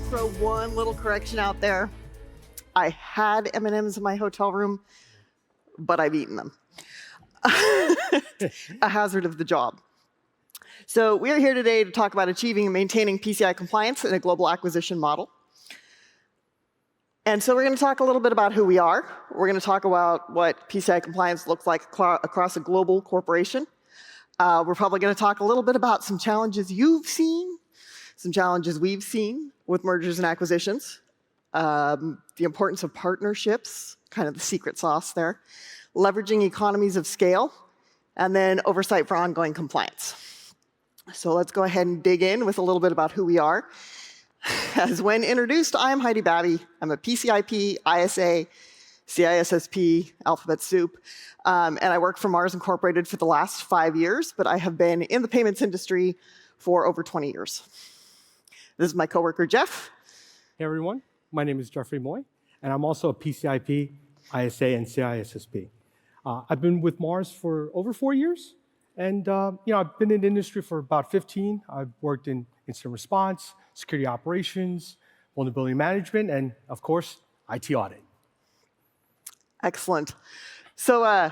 Throw one little correction out there. I had M&Ms in my hotel room, but I've eaten them. A hazard of the job. So we are here today to talk about achieving and maintaining PCI compliance in a global acquisition model. And so we're going to talk a little bit about who we are. We're going to talk about what PCI compliance looks like across a global corporation. We're probably going to talk a little bit about some challenges you've seen, some challenges we've seen with mergers and acquisitions, the importance of partnerships, kind of the secret sauce there, leveraging economies of scale, and then oversight for ongoing compliance. So let's go ahead and dig in with a little bit about who we are. As when introduced, I'm Heidi Babi. I'm a PCIP, ISA, CISSP, alphabet soup, and I work for Mars Incorporated for the last 5 years, but I have been in the payments industry for over 20 years. This is my coworker, Jeff. Hey, everyone. My name is Jeffrey Moy, and I'm also a PCIP, ISA, and CISSP. I've been with Mars for over 4 years, and I've been in the industry for about 15. I've worked in incident response, security operations, vulnerability management, and of course, IT audit. Excellent. So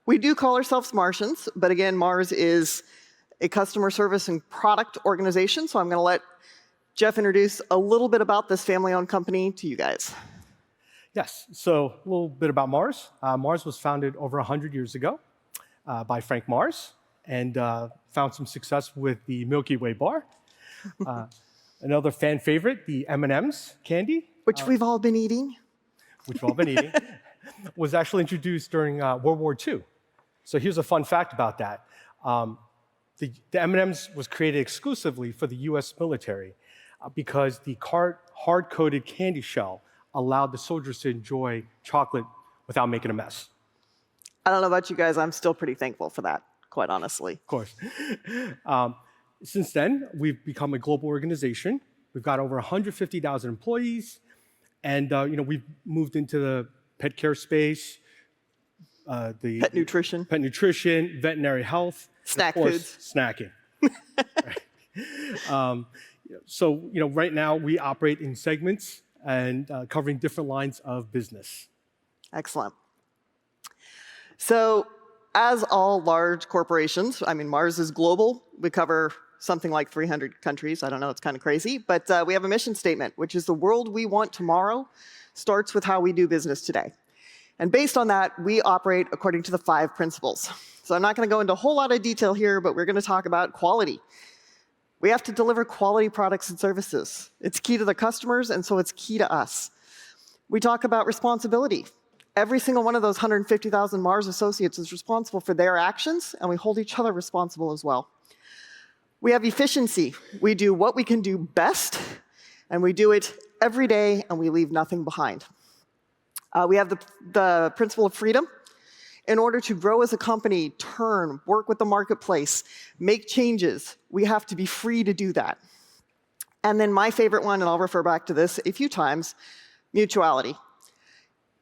we do call ourselves Martians, but again, Mars is a customer service and product organization, so I'm going to let Jeff introduce a little bit about this family-owned company to you guys. Yes, so a little bit about Mars. Mars was founded over 100 years ago by Frank Mars, and found some success with the Milky Way bar. Another fan favorite, the M&M's candy. Which we've all been eating. Which we've all been eating, was actually introduced during World War II. So here's a fun fact about that. The M&M's was created exclusively for the US military because the hard-coated candy shell allowed the soldiers to enjoy chocolate without making a mess. I don't know about you guys, I'm still pretty thankful for that, quite honestly. Of course. Since then, we've become a global organization. We've got over 150,000 employees, and we've moved into the pet care space, pet nutrition, veterinary health, snack and of course, foods, snacking. So right now we operate in segments and covering different lines of business. Excellent. So, as all large corporations, I mean, Mars is global. We cover something like 300 countries. I don't know, it's kind of crazy. But we have a mission statement, which is the world we want tomorrow starts with how we do business today. And based on that, we operate according to the 5 principles. So I'm not going to go into a whole lot of detail here, but we're going to talk about quality. We have to deliver quality products and services. It's key to the customers, and so it's key to us. We talk about responsibility. Every single one of those 150,000 Mars associates is responsible for their actions, and we hold each other responsible as well. We have efficiency. We do what we can do best, and we do it every day, and we leave nothing behind. We have the principle of freedom. In order to grow as a company, turn, work with the marketplace, make changes, we have to be free to do that. And then my favorite one, and I'll refer back to this a few times, mutuality.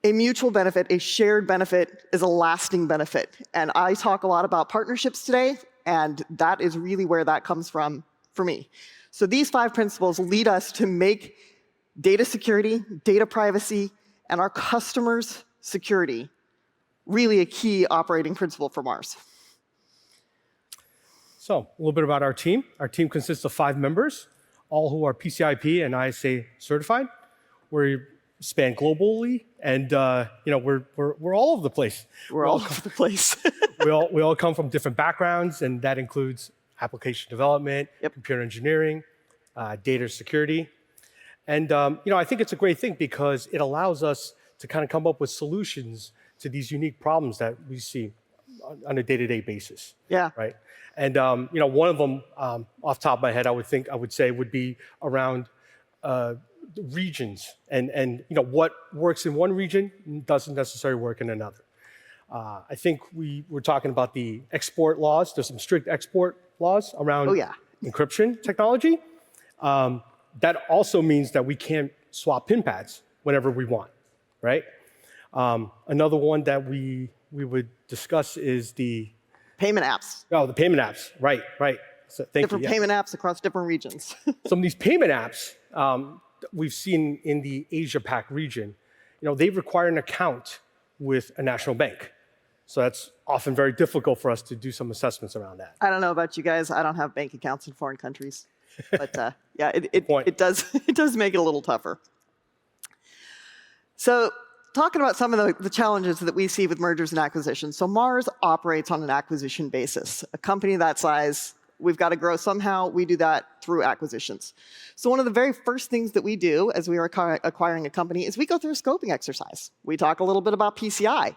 A mutual benefit, a shared benefit, is a lasting benefit. And I talk a lot about partnerships today, and that is really where that comes from for me. So these 5 principles lead us to make data security, data privacy, and our customers' security really a key operating principle for Mars. So a little bit about our team. Our team consists of 5 members, all who are PCIP and ISA certified. We span globally, and we're all over the place. We're all over the place. we all come from different backgrounds, and that includes application development, computer engineering, data security. And I think it's a great thing because it allows us to kind of come up with solutions to these unique problems that we see on a day-to-day basis. Yeah. Right. And one of them, off the top of my head, I would say would be around regions, and what works in one region doesn't necessarily work in another. I think we're talking about the export laws. There's some strict export laws around encryption technology. That also means that we can't swap pin pads whenever we want, right? Another one that we would discuss is the payment apps. Oh, the payment apps, right. So thank different you. payment apps across different regions. Some of these payment apps we've seen in the Asia Pac region, they require an account with a national bank. So that's often very difficult for us to do some assessments around that. I don't know about you guys. I don't have bank accounts in foreign countries. But yeah, it does make it a little tougher. So talking about some of the challenges that we see with mergers and acquisitions. So Mars operates on an acquisition basis. A company that size, we've got to grow somehow. We do that through acquisitions. So one of the very first things that we do as we are acquiring a company is we go through a scoping exercise. We talk a little bit about PCI.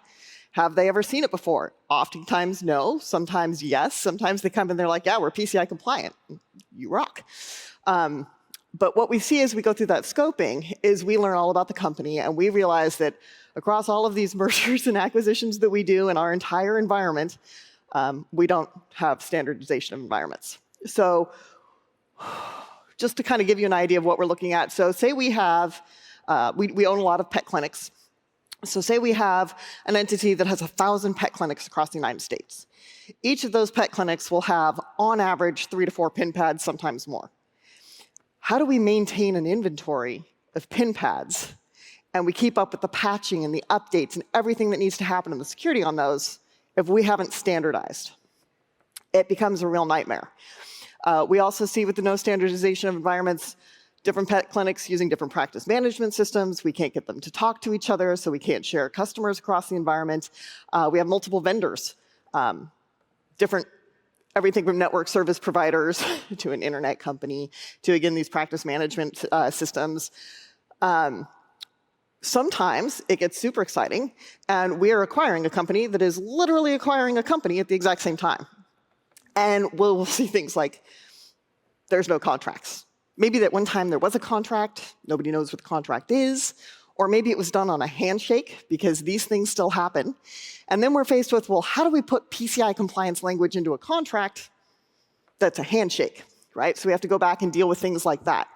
Have they ever seen it before? Oftentimes, no. Sometimes, yes. Sometimes they come and they're like, yeah, we're PCI compliant. You rock. But what we see as we go through that scoping is we learn all about the company, and we realize that across all of these mergers and acquisitions that we do in our entire environment, we don't have standardization of environments. So just to kind of give you an idea of what we're looking at, so say we have, we own a lot of pet clinics. So say we have an entity that has 1,000 pet clinics across the United States. Each of those pet clinics will have, on average, 3 to 4 pin pads, sometimes more. How do we maintain an inventory of pin pads, and we keep up with the patching and the updates and everything that needs to happen in the security on those if we haven't standardized? It becomes a real nightmare. We also see with the no standardization of environments, different pet clinics using different practice management systems. We can't get them to talk to each other, so we can't share customers across the environment. We have multiple vendors, everything from network service providers to an internet company to, again, these practice management systems. Sometimes it gets super exciting, and we are acquiring a company that is literally acquiring a company at the exact same time. And we'll see things like there's no contracts. Maybe that one time there was a contract, nobody knows what the contract is, or maybe it was done on a handshake, because these things still happen. And then we're faced with, well, how do we put PCI compliance language into a contract that's a handshake, right? So we have to go back and deal with things like that.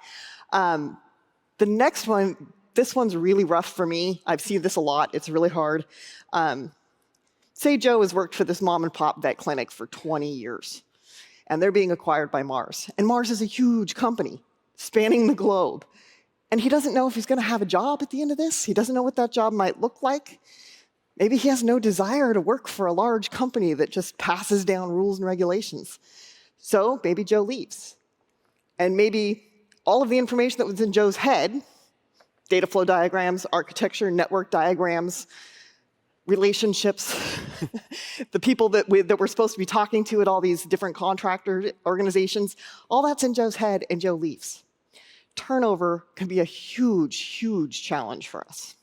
The next one, this one's really rough for me. I've seen this a lot. It's really hard. Say Joe has worked for this mom and pop vet clinic for 20 years, and they're being acquired by Mars. And Mars is a huge company spanning the globe. And he doesn't know if he's going to have a job at the end of this. He doesn't know what that job might look like. Maybe he has no desire to work for a large company that just passes down rules and regulations. So maybe Joe leaves. And maybe all of the information that was in Joe's head, data flow diagrams, architecture, network diagrams, relationships, the people that we're supposed to be talking to at all these different contractor organizations, all that's in Joe's head, and Joe leaves. Turnover can be a huge, huge challenge for us.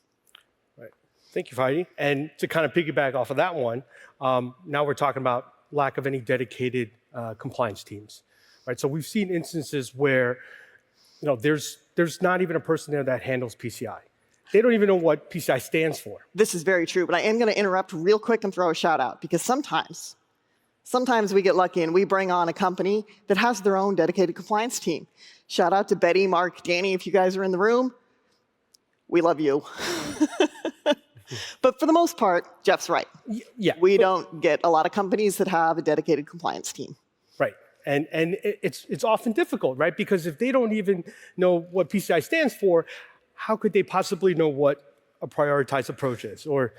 Right. Thank you, Heidi. And to kind of piggyback off of that one, now we're talking about lack of any dedicated compliance teams. Right. So we've seen instances where there's not even a person there that handles PCI. They don't even know what PCI stands for. This is very true, but I am going to interrupt real quick and throw a shout out, because sometimes we get lucky and we bring on a company that has their own dedicated compliance team. Shout out to Betty, Mark, Danny, if you guys are in the room. We love you. But for the most part, Jeff's right. Yeah. We don't get a lot of companies that have a dedicated compliance team. Right. And it's often difficult, right? Because if they don't even know what PCI stands for, how could they possibly know what a prioritized approach is, or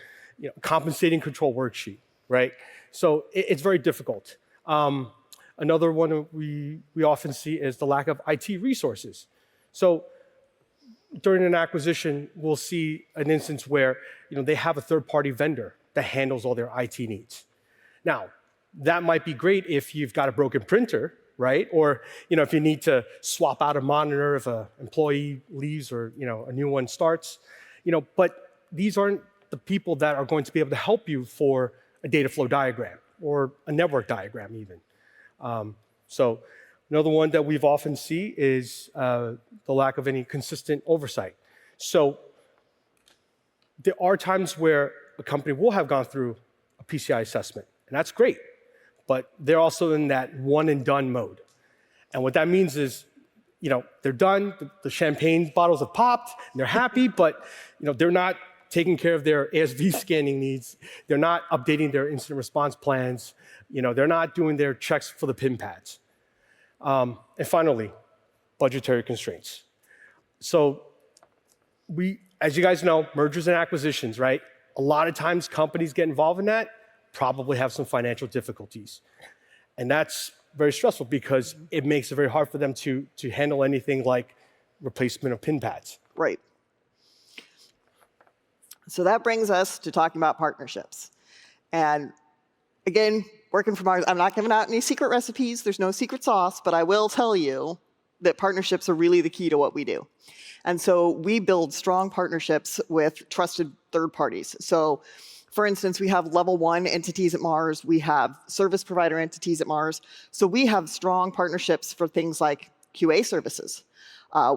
compensating control worksheet, right? So it's very difficult. Another one we often see is the lack of IT resources. So during an acquisition, we'll see an instance where they have a third-party vendor that handles all their IT needs. Now, that might be great if you've got a broken printer, right? Or if you need to swap out a monitor if an employee leaves or a new one starts. But these aren't the people that are going to be able to help you for a data flow diagram or a network diagram even. So another one that we've often see is the lack of any consistent oversight. So there are times where a company will have gone through a PCI assessment, and that's great. But they're also in that one and done mode. And what that means is, they're done, the champagne bottles have popped, and they're happy, but they're not taking care of their ASV scanning needs. They're not updating their incident response plans. They're not doing their checks for the pin pads. And finally, budgetary constraints. So as you guys know, mergers and acquisitions, right? A lot of times companies get involved in that, probably have some financial difficulties. And that's very stressful because it makes it very hard for them to handle anything like replacement of pin pads. Right. So that brings us to talking about partnerships. And again, working from Mars, I'm not giving out any secret recipes. There's no secret sauce, but I will tell you that partnerships are really the key to what we do. And so we build strong partnerships with trusted third parties. So for instance, we have level 1 entities at Mars. We have service provider entities at Mars. So we have strong partnerships for things like QA services.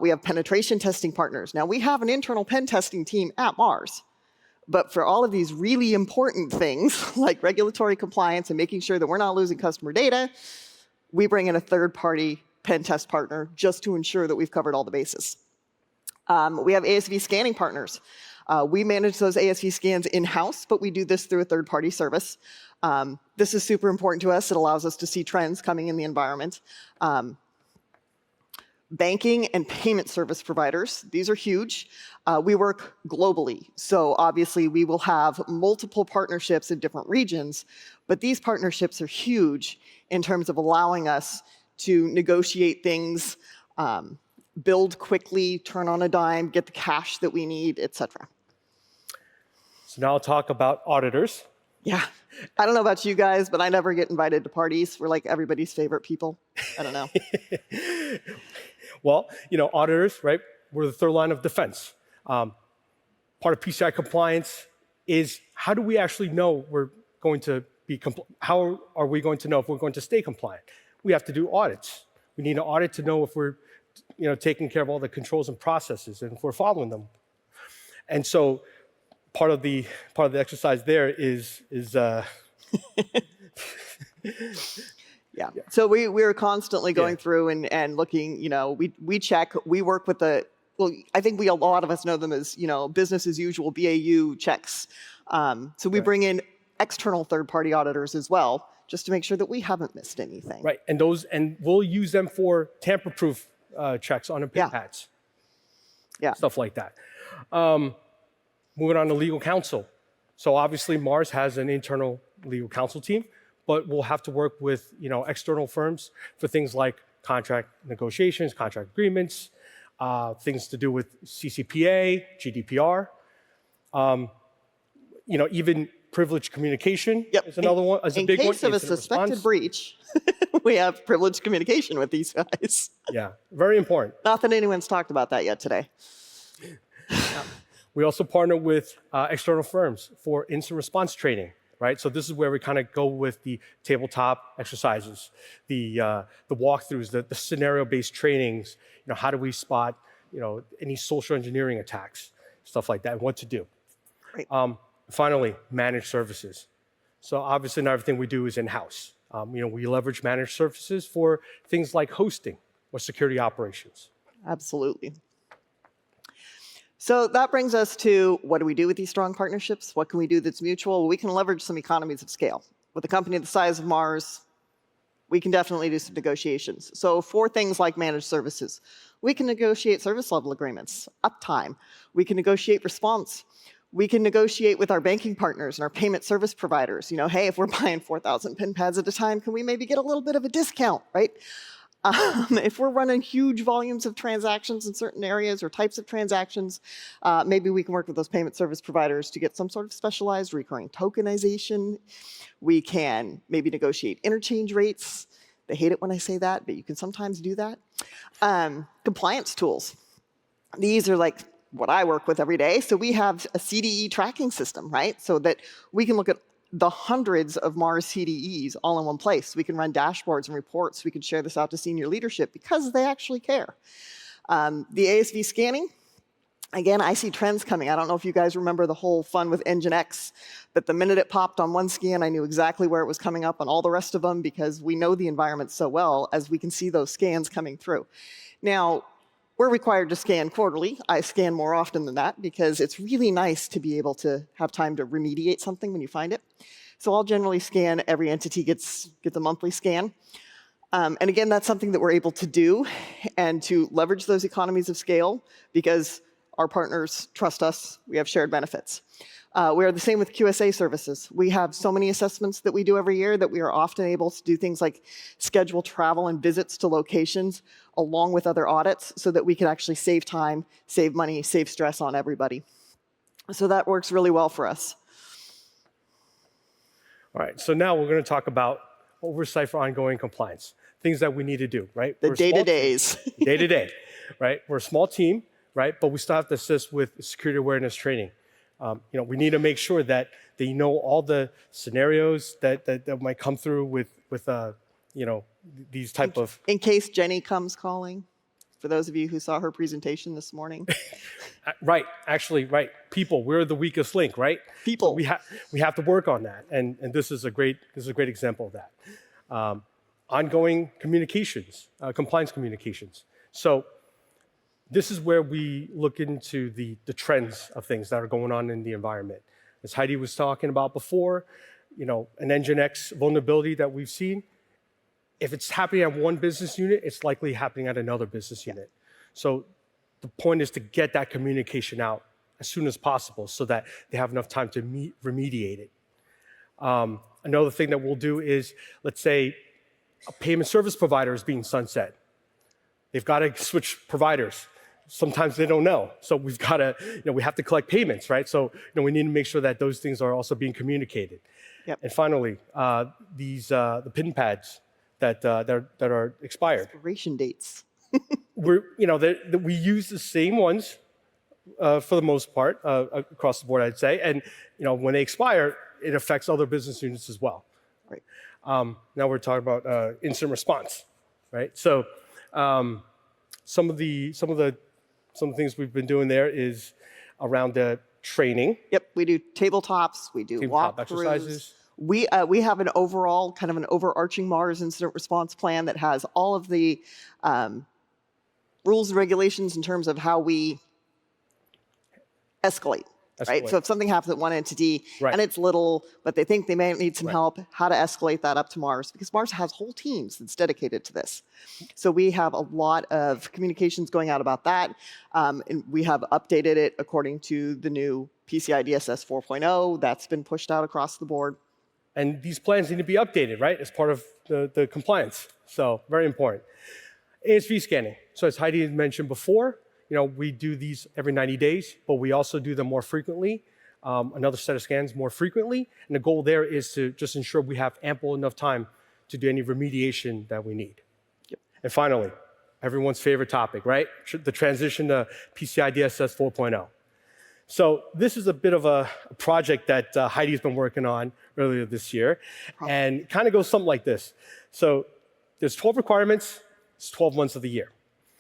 We have penetration testing partners. Now, we have an internal pen testing team at Mars. But for all of these really important things, like regulatory compliance and making sure that we're not losing customer data, we bring in a third-party pen test partner just to ensure that we've covered all the bases. We have ASV scanning partners. We manage those ASV scans in-house, but we do this through a third-party service. This is super important to us. It allows us to see trends coming in the environment. Banking and payment service providers, these are huge. We work globally, so obviously we will have multiple partnerships in different regions, but these partnerships are huge in terms of allowing us to negotiate things, build quickly, turn on a dime, get the cash that we need, et cetera. So now I'll talk about auditors. Yeah. I don't know about you guys, but I never get invited to parties. We're like everybody's favorite people. I don't know. Well, auditors, right? We're the third line of defense. Part of PCI compliance is how do we actually know we're going to be how are we going to know if we're going to stay compliant? We have to do audits. We need an audit to know if we're taking care of all the controls and processes and if we're following them. And so part of the exercise there is Yeah. So we're constantly going through and looking, we check, we work with I think a lot of us know them as, business as usual, BAU checks. So we bring in external third-party auditors as well, just to make sure that we haven't missed anything. Right. And we'll use them for tamper-proof checks on pin pads. Yeah. Stuff like that. Moving on to legal counsel. So obviously Mars has an internal legal counsel team, but we'll have to work with external firms for things like contract negotiations, contract agreements, things to do with CCPA, GDPR, even privileged communication is another one. As a big one. In case of a suspected breach, we have privileged communication with these guys. Yeah, very important. Not that anyone's talked about that yet today. We also partner with external firms for instant response training. Right? So this is where we kind of go with the tabletop exercises, the walkthroughs, the scenario-based trainings. How do we spot, any social engineering attacks, stuff like that, and what to do. Right. Finally, managed services. So obviously, not everything we do is in-house. We leverage managed services for things like hosting or security operations. Absolutely. So that brings us to what do we do with these strong partnerships? What can we do that's mutual? Well, we can leverage some economies of scale. With a company the size of Mars, we can definitely do some negotiations. So for things like managed services, we can negotiate service level agreements, uptime. We can negotiate response. We can negotiate with our banking partners and our payment service providers. Hey, if we're buying 4,000 pin pads at a time, can we maybe get a little bit of a discount, right? If we're running huge volumes of transactions in certain areas or types of transactions, maybe we can work with those payment service providers to get some sort of specialized recurring tokenization. We can maybe negotiate interchange rates. They hate it when I say that, but you can sometimes do that. Compliance tools. These are like what I work with every day. So we have a CDE tracking system, right? So that we can look at the hundreds of Mars CDEs all in one place. We can run dashboards and reports. We can share this out to senior leadership because they actually care. The ASV scanning, again, I see trends coming. I don't know if you guys remember the whole fun with Nginx, but the minute it popped on one scan, I knew exactly where it was coming up on all the rest of them because we know the environment so well as we can see those scans coming through. Now, we're required to scan quarterly. I scan more often than that because it's really nice to be able to have time to remediate something when you find it. So I'll generally scan. Every entity gets a monthly scan. And again, that's something that we're able to do and to leverage those economies of scale because our partners trust us. We have shared benefits. We are the same with QSA services. We have so many assessments that we do every year that we are often able to do things like schedule travel and visits to locations along with other audits so that we can actually save time, save money, save stress on everybody. So that works really well for us. All right, so now we're going to talk about oversight for ongoing compliance, things that we need to do, right? The day-to-days. Day-to-day, right? We're a small team, right? But we still have to assist with security awareness training. We need to make sure that they know all the scenarios that might come through with these type of... In case Jenny comes calling, for those of you who saw her presentation this morning. Right, actually, right. People, we're the weakest link, right? People. So we have to work on that, and this is a great example of that. Ongoing communications, compliance communications. So this is where we look into the trends of things that are going on in the environment. As Heidi was talking about before, an Nginx vulnerability that we've seen, if it's happening at one business unit, it's likely happening at another business unit. So the point is to get that communication out as soon as possible so that they have enough time to remediate it. Another thing that we'll do is, let's say a payment service provider is being sunset. They've got to switch providers. Sometimes they don't know. So we've got to, we have to collect payments, right? So we need to make sure that those things are also being communicated. Yep. And finally, the PIN pads that are expired. Expiration dates. We use the same ones for the most part across the board, I'd say. And when they expire, it affects other business units as well. Right. Now we're talking about incident response, right? So some of the things we've been doing there is around the training. Yep, we do tabletops, we do tabletop walkthroughs. Exercises. We have an overall, kind of an overarching Mars incident response plan that has all of the rules and regulations in terms of how we escalate. Right? So if something happens at one entity and it's little, but they think they may need some help, how to escalate that up to Mars, because Mars has whole teams that's dedicated to this. So we have a lot of communications going out about that, and we have updated it according to the new PCI DSS 4.0 that's been pushed out across the board. And these plans need to be updated, right, as part of the compliance. So very important. ASV scanning. So as Heidi had mentioned before, we do these every 90 days, but we also do them more frequently, another set of scans more frequently. And the goal there is to just ensure we have ample enough time to do any remediation that we need. Yep. And finally, everyone's favorite topic, right? The transition to PCI DSS 4.0. So this is a bit of a project that Heidi's been working on earlier this year, and it kind of goes something like this. So there's 12 requirements, it's 12 months of the year.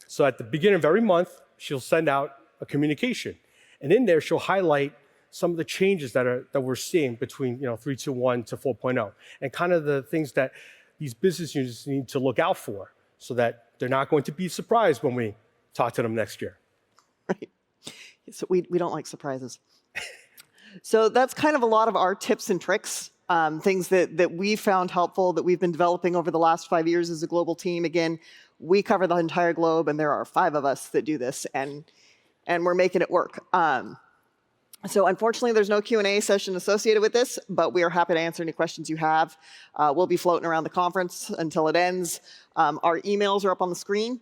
So at the beginning of every month, she'll send out a communication. And in there, she'll highlight some of the changes that we're seeing between 3.2.1 to 4.0, and kind of the things that these business units need to look out for so that they're not going to be surprised when we talk to them next year. Right. So we don't like surprises. So that's kind of a lot of our tips and tricks, things that we found helpful, that we've been developing over the last 5 years as a global team. Again, we cover the entire globe, and there are 5 of us that do this, and we're making it work. So unfortunately, there's no Q&A session associated with this, but we are happy to answer any questions you have. We'll be floating around the conference until it ends. Our emails are up on the screen.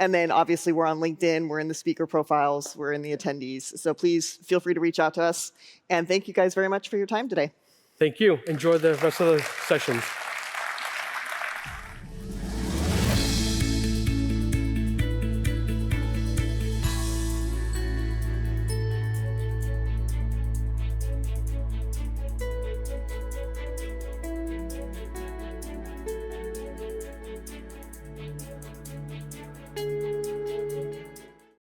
And then obviously we're on LinkedIn, we're in the speaker profiles, we're in the attendees. So please feel free to reach out to us. And thank you guys very much for your time today. Thank you. Enjoy the rest of the sessions.